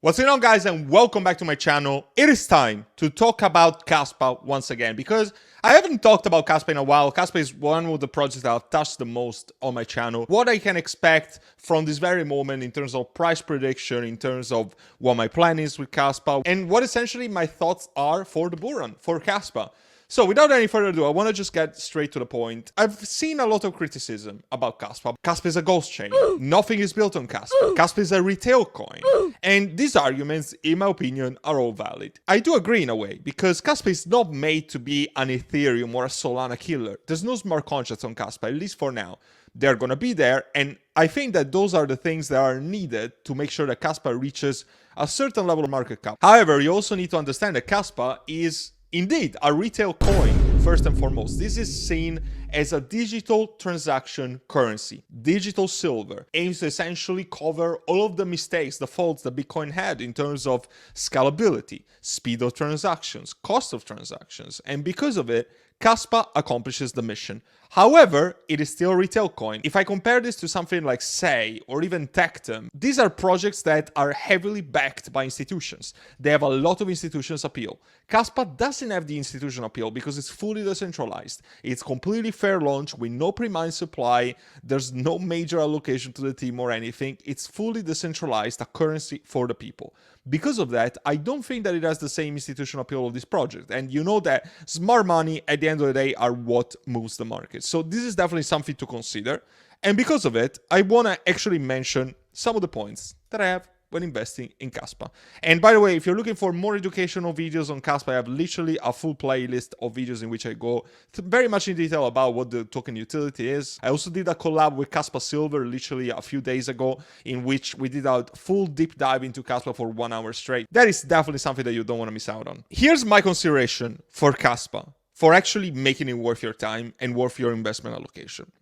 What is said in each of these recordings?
What's going on, guys, and welcome back to my channel. It is time to talk about Kaspa once again, because I haven't talked about Kaspa in a while. Kaspa is one of the projects that I've touched the most on my channel. What I can expect from this very moment in terms of price prediction, in terms of what my plan is with Kaspa, and what essentially my thoughts are for the bull run for Kaspa. So without any further ado, I want to just get straight to the point. I've seen a lot of criticism about Kaspa. Kaspa is a ghost chain. Nothing is built on Kaspa. Kaspa is a retail coin. And these arguments, in my opinion, are all valid. I do agree in a way, because Kaspa is not made to be an Ethereum or a Solana killer. There's no smart contracts on Kaspa, at least for now. They're going to be there, and I think that those are the things that are needed to make sure that Kaspa reaches a certain level of market cap. However, you also need to understand that Kaspa is indeed a retail coin, first and foremost. This is seen as a digital transaction currency. Digital silver aims to essentially cover all of the mistakes, the faults that Bitcoin had in terms of scalability, speed of transactions, cost of transactions, and because of it, Kaspa accomplishes the mission. However, it is still a retail coin. If I compare this to something like Say or even Tectum, these are projects that are heavily backed by institutions. They have a lot of institutions' appeal. Kaspa doesn't have the institutional appeal because it's fully decentralized. It's completely fair launch with no pre-mined supply. There's no major allocation to the team or anything. It's fully decentralized, a currency for the people. Because of that, I don't think that it has the same institutional appeal of this project. And you know that smart money at the end of the day are what moves the market. So this is definitely something to consider. And because of it, I want to actually mention some of the points that I have when investing in Kaspa. And by the way, if you're looking for more educational videos on Kaspa, I have literally a full playlist of videos in which I go very much in detail about what the token utility is. I also did a collab with Kaspa Silver literally a few days ago, in which we did a full deep dive into Kaspa for 1 hour straight. That is definitely something that you don't want to miss out on. Here's my consideration for Kaspa, for actually making it worth your time and worth your investment allocation.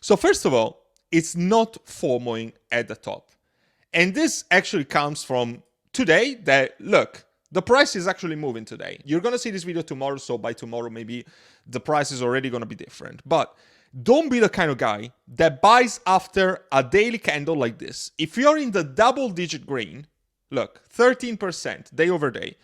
So first of all, it's not FOMOing at the top. And this actually comes from today that, look, the price is actually moving today. You're going to see this video tomorrow, so by tomorrow maybe the price is already going to be different. But don't be the kind of guy that buys after a daily candle like this. If you're in the double-digit green, look, 13% day over day,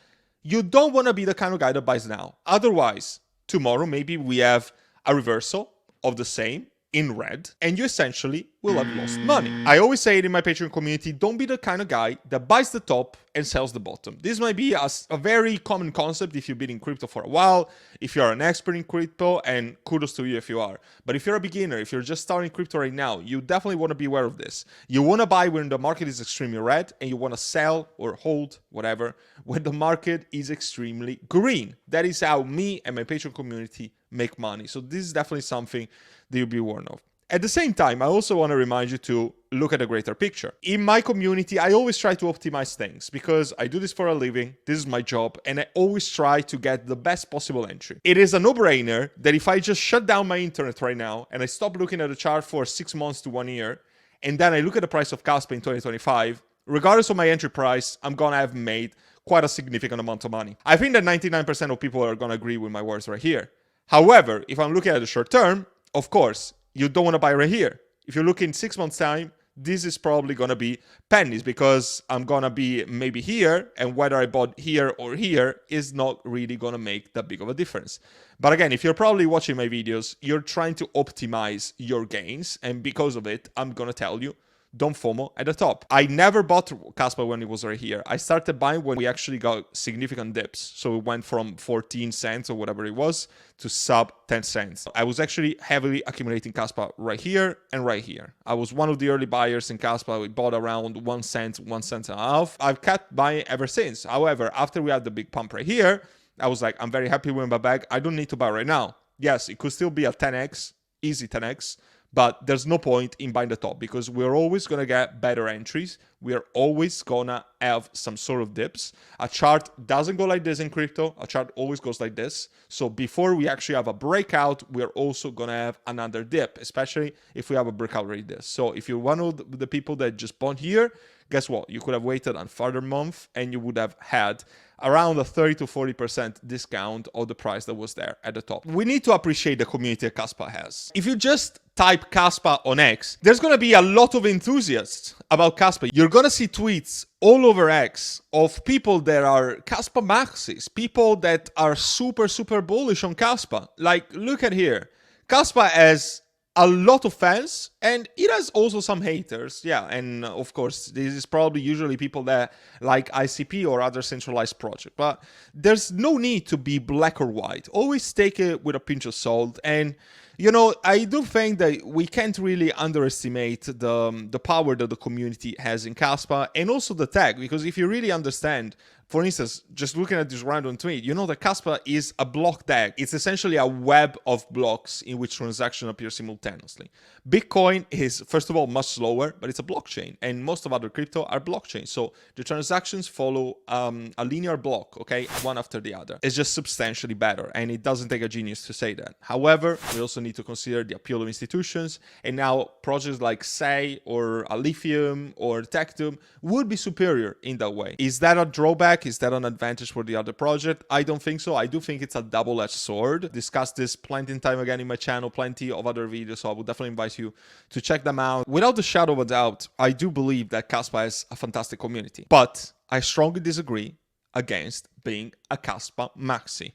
you don't want to be the kind of guy that buys now. Otherwise, tomorrow maybe we have a reversal of the same in red, and you essentially will have lost money. I always say it in my Patreon community, don't be the kind of guy that buys the top and sells the bottom. This might be a very common concept if you've been in crypto for a while, if you're an expert in crypto, and kudos to you if you are. But if you're a beginner, if you're just starting crypto right now, you definitely want to be aware of this. You want to buy when the market is extremely red, and you want to sell or hold, whatever, when the market is extremely green. That is how me and my Patreon community make money. So this is definitely something that you'll be warned of. At the same time, I also want to remind you to look at the greater picture. In my community, I always try to optimize things because I do this for a living, this is my job, and I always try to get the best possible entry. It is a no-brainer that if I just shut down my internet right now and I stop looking at the chart for 6 months to 1 year, and then I look at the price of Kaspa in 2025, regardless of my entry price, I'm gonna have made quite a significant amount of money. I think that 99% of people are gonna agree with my words right here. However, if I'm looking at the short term, of course, you don't want to buy right here. If you look in 6 months' time, this is probably going to be pennies because I'm going to be maybe here, and whether I bought here or here is not really going to make that big of a difference. But again, if you're probably watching my videos, you're trying to optimize your gains, and because of it, I'm going to tell you, don't FOMO at the top. I never bought Kaspa when it was right here. I started buying when we actually got significant dips. So it went from 14 cents or whatever it was to sub 10 cents. I was actually heavily accumulating Kaspa right here and right here. I was one of the early buyers in Kaspa. We bought around 1 cent, 1 cent and a half. I've kept buying ever since. However, after we had the big pump right here, I was like, I'm very happy with my bag. I don't need to buy right now. Yes, it could still be a 10x, easy 10x. But there's no point in buying the top because we're always going to get better entries. We're always going to have some sort of dips. A chart doesn't go like this in crypto. A chart always goes like this. So before we actually have a breakout, we're also going to have another dip, especially if we have a breakout like this. So if you're one of the people that just bought here, guess what? You could have waited a further month and you would have had around a 30 to 40% discount of the price that was there at the top. We need to appreciate the community that Kaspa has. If you just type Kaspa on X, there's going to be a lot of enthusiasts about Kaspa. You're going to see tweets all over X of people that are Kaspa maxis, people that are super, super bullish on Kaspa. Like, look at here. Kaspa has a lot of fans and it has also some haters. Yeah, and of course, this is probably usually people that like ICP or other centralized project. But there's no need to be black or white. Always take it with a pinch of salt. And you know, I do think that we can't really underestimate the power that the community has in Kaspa and also the tag, because if you really understand, for instance, just looking at this random tweet, you know that Kaspa is a block tag. It's essentially a web of blocks in which transaction appear simultaneously. Bitcoin is, first of all, much slower, but it's a blockchain, and most of other crypto are blockchains. So the transactions follow a linear block, okay, one after the other. It's just substantially better, and it doesn't take a genius to say that. However, we also need to consider the appeal of institutions, and now projects like Say or Lithium or Tectum would be superior in that way. Is that a drawback? Is that an advantage for the other project? I don't think so. I do think it's a double-edged sword. Discussed this plenty of time again in my channel, plenty of other videos, so I would definitely invite you to check them out. Without a shadow of a doubt, I do believe that Kaspa has a fantastic community, but I strongly disagree against being a Kaspa maxi.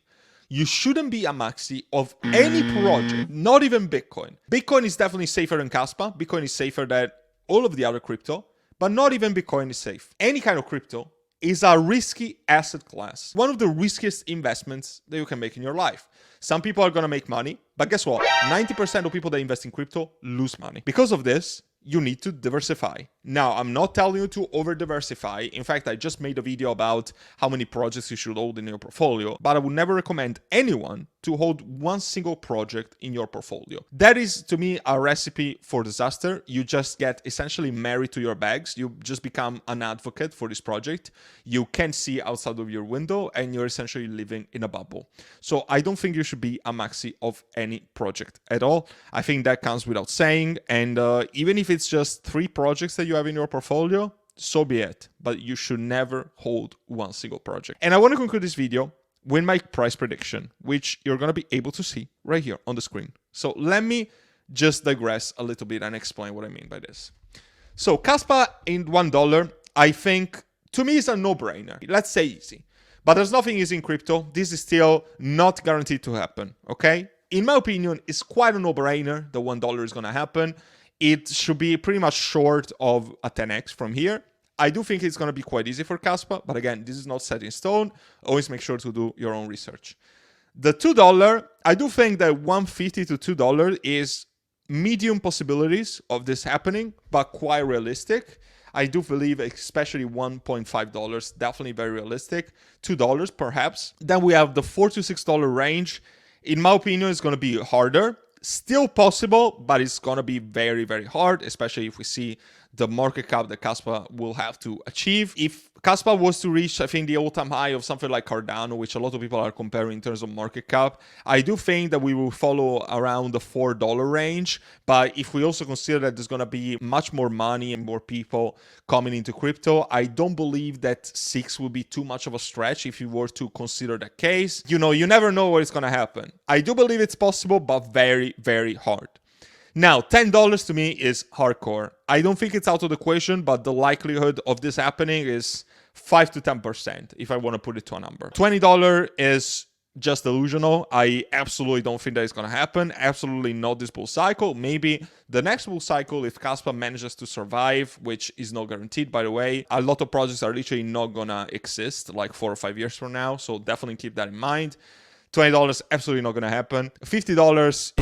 You shouldn't be a maxi of any project, not even Bitcoin. Bitcoin is definitely safer than Kaspa. Bitcoin is safer than all of the other crypto, but not even Bitcoin is safe. Any kind of crypto is a risky asset class. One of the riskiest investments that you can make in your life. Some people are going to make money, but guess what? 90% of people that invest in crypto lose money. Because of this, you need to diversify. Now, I'm not telling you to over-diversify. In fact, I just made a video about how many projects you should hold in your portfolio, but I would never recommend anyone to hold one single project in your portfolio. That is, to me, a recipe for disaster. You just get essentially married to your bags. You just become an advocate for this project. You can't see outside of your window, and you're essentially living in a bubble. So I don't think you should be a maxi of any project at all. I think that comes without saying, and even if it's just 3 projects that you have in your portfolio, so be it. But you should never hold one single project. And I want to conclude this video with my price prediction, which you're going to be able to see right here on the screen. So let me just digress a little bit and explain what I mean by this. So Kaspa in $1, I think, to me, is a no-brainer. Let's say easy. But there's nothing easy in crypto. This is still not guaranteed to happen, okay? In my opinion, it's quite a no-brainer that $1 is going to happen. It should be pretty much short of a 10x from here. I do think it's going to be quite easy for Kaspa, but again, this is not set in stone. Always make sure to do your own research. The $2, I do think that $1.50 to $2 is medium possibilities of this happening, but quite realistic. I do believe especially $1.5, definitely very realistic. $2 perhaps. Then we have the $4 to $6 range. In my opinion, it's going to be harder. Still possible, but it's going to be very, very hard, especially if we see the market cap that Kaspa will have to achieve. If Kaspa was to reach, I think, the all-time high of something like Cardano, which a lot of people are comparing in terms of market cap, I do think that we will follow around the $4 range. But if we also consider that there's going to be much more money and more people coming into crypto, I don't believe that 6 will be too much of a stretch if you were to consider that case. You know, you never know what is going to happen. I do believe it's possible, but very, very hard. Now, $10 to me is hardcore. I don't think it's out of the question, but the likelihood of this happening is 5 to 10%, if I want to put it to a number. $20 is just delusional. I absolutely don't think that is going to happen. Absolutely not this bull cycle. Maybe the next bull cycle, if Kaspa manages to survive, which is not guaranteed, by the way. A lot of projects are literally not going to exist like 4 or 5 years from now, so definitely keep that in mind. $20, absolutely not going to happen. $50,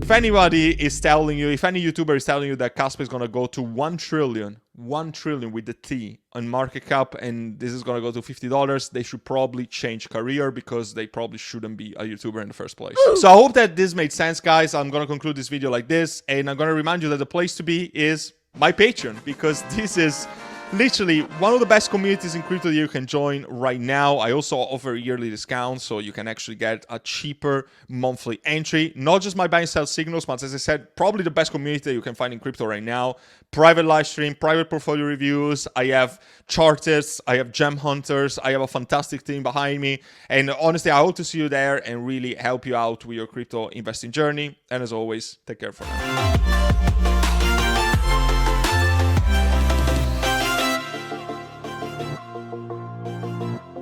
if anybody is telling you, if any YouTuber is telling you that Kaspa is going to go to 1 trillion with the T on market cap, and this is going to go to $50, they should probably change career because they probably shouldn't be a YouTuber in the first place. So I hope that this made sense, guys. I'm going to conclude this video like this, and I'm going to remind you that the place to be is my Patreon, because this is literally one of the best communities in crypto that you can join right now. I also offer yearly discounts, so you can actually get a cheaper monthly entry. Not just my buy and sell signals, but as I said, probably the best community that you can find in crypto right now. Private live stream, private portfolio reviews. I have chartists, I have gem hunters, I have a fantastic team behind me. And honestly, I hope to see you there and really help you out with your crypto investing journey. And as always, take care for now.